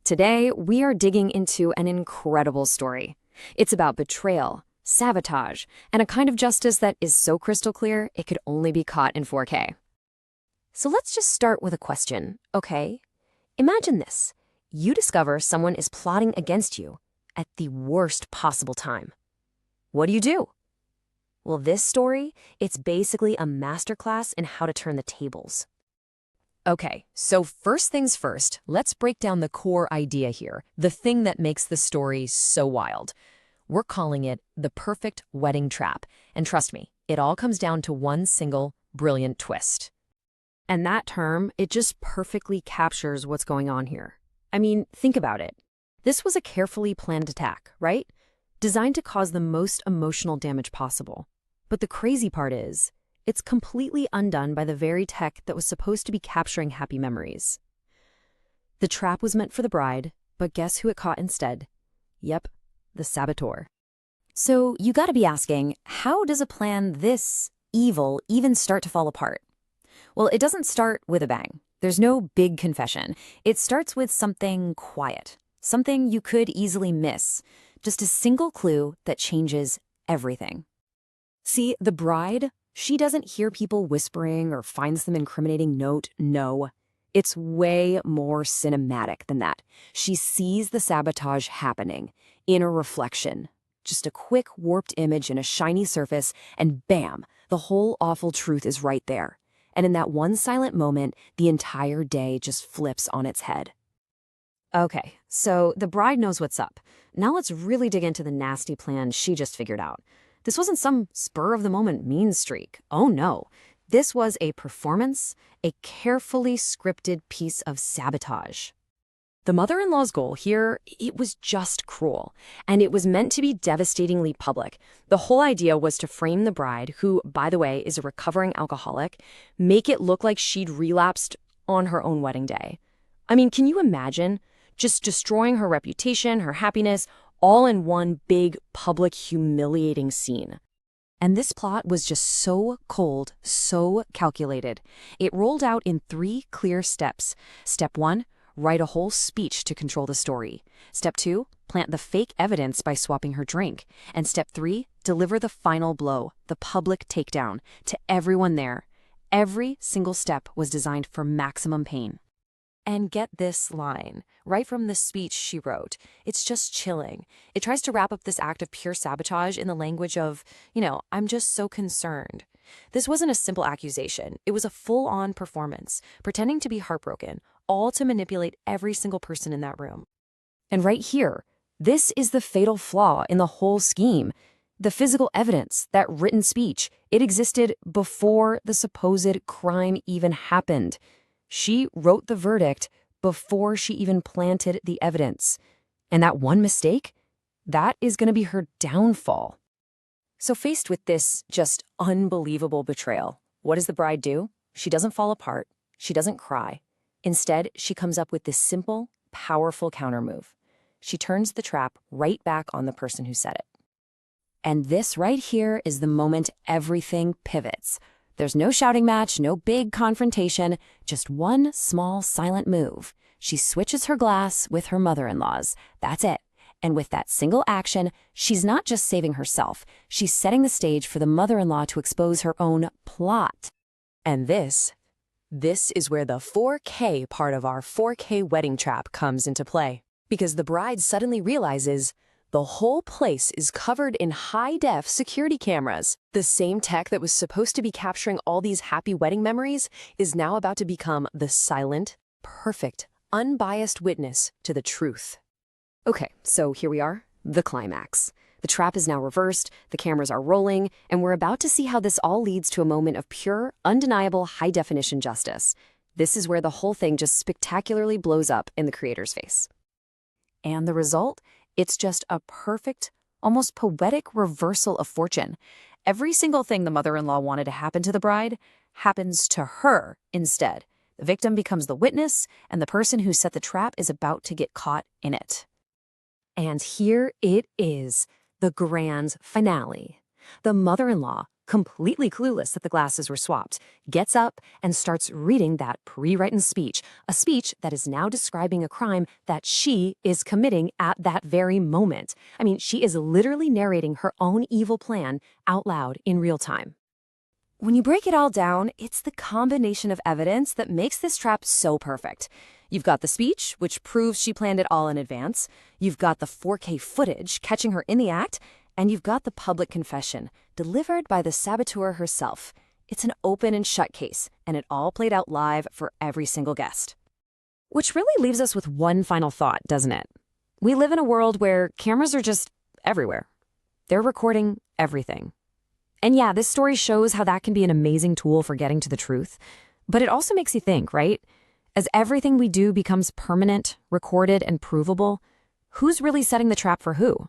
Today, we are digging into an incredible story. It's about betrayal, sabotage, and a kind of justice that is so crystal clear it could only be caught in 4K. So let's just start with a question, okay? Imagine this. You discover someone is plotting against you at the worst possible time. What do? Well, this story, it's basically a masterclass in how to turn the tables. Okay, so first things first, let's break down the core idea here, the thing that makes the story so wild. We're calling it the perfect wedding trap, and trust me, it all comes down to one single brilliant twist. And that term, it just perfectly captures what's going on here. I mean, think about it. This was a carefully planned attack, right? Designed to cause the most emotional damage possible. But the crazy part is, it's completely undone by the very tech that was supposed to be capturing happy memories. The trap was meant for the bride, but guess who it caught instead? Yep, the saboteur. So you gotta be asking, how does a plan this evil even start to fall apart? Well, it doesn't start with a bang. There's no big confession. It starts with something quiet, something you could easily miss, just a single clue that changes everything. See, the bride, she doesn't hear people whispering or finds some incriminating note. No, it's way more cinematic than that. She sees the sabotage happening in a reflection. Just a quick warped image in a shiny surface, and bam, the whole awful truth is right there. And in that one silent moment, the entire day just flips on its head. Okay, so the bride knows what's up. Now let's really dig into the nasty plan she just figured out. This wasn't some spur-of-the-moment mean streak. Oh no. This was a performance, a carefully scripted piece of sabotage. The mother-in-law's goal here, it was just cruel, and it was meant to be devastatingly public. The whole idea was to frame the bride, who, by the way, is a recovering alcoholic, make it look like she'd relapsed on her own wedding day. I mean, can you imagine? Just destroying her reputation, her happiness, all in one big, public, humiliating scene. And this plot was just so cold, so calculated. It rolled out in 3 clear steps. Step 1, write a whole speech to control the story. Step 2, plant the fake evidence by swapping her drink. And Step 3, deliver the final blow, the public takedown, to everyone there. Every single step was designed for maximum pain. And get this line, right from the speech she wrote. It's just chilling. It tries to wrap up this act of pure sabotage in the language of, I'm just so concerned. This wasn't a simple accusation. It was a full-on performance, pretending to be heartbroken, all to manipulate every single person in that room. And right here, this is the fatal flaw in the whole scheme. The physical evidence, that written speech, it existed before the supposed crime even happened. She wrote the verdict before she even planted the evidence. And that one mistake, that is going to be her downfall. So faced with this just unbelievable betrayal, what does the bride do? She doesn't fall apart. She doesn't cry. Instead, she comes up with this simple, powerful countermove. She turns the trap right back on the person who set it. And this right here is the moment everything pivots. There's no shouting match, no big confrontation, just one small silent move. She switches her glass with her mother-in-law's. That's it. And with that single action, she's not just saving herself, she's setting the stage for the mother-in-law to expose her own plot. And this is where the 4K part of our 4K wedding trap comes into play. Because the bride suddenly realizes the whole place is covered in high-def security cameras. The same tech that was supposed to be capturing all these happy wedding memories is now about to become the silent, perfect, unbiased witness to the truth. Okay, so here we are, the climax. The trap is now reversed, the cameras are rolling, and we're about to see how this all leads to a moment of pure, undeniable, high-definition justice. This is where the whole thing just spectacularly blows up in the creator's face. And the result? It's just a perfect, almost poetic reversal of fortune. Every single thing the mother-in-law wanted to happen to the bride happens to her instead. The victim becomes the witness, and the person who set the trap is about to get caught in it. And here it is, the grand finale. The mother-in-law, completely clueless that the glasses were swapped, gets up and starts reading that pre-written speech, a speech that is now describing a crime that she is committing at that very moment. I mean, she is literally narrating her own evil plan out loud in real time. When you break it all down, it's the combination of evidence that makes this trap so perfect. You've got the speech, which proves she planned it all in advance. You've got the 4K footage catching her in the act. And you've got the public confession, delivered by the saboteur herself. It's an open and shut case, and it all played out live for every single guest. Which really leaves us with one final thought, doesn't it? We live in a world where cameras are just everywhere. They're recording everything. And yeah, this story shows how that can be an amazing tool for getting to the truth. But it also makes you think, right? As everything we do becomes permanent, recorded, and provable, who's really setting the trap for who?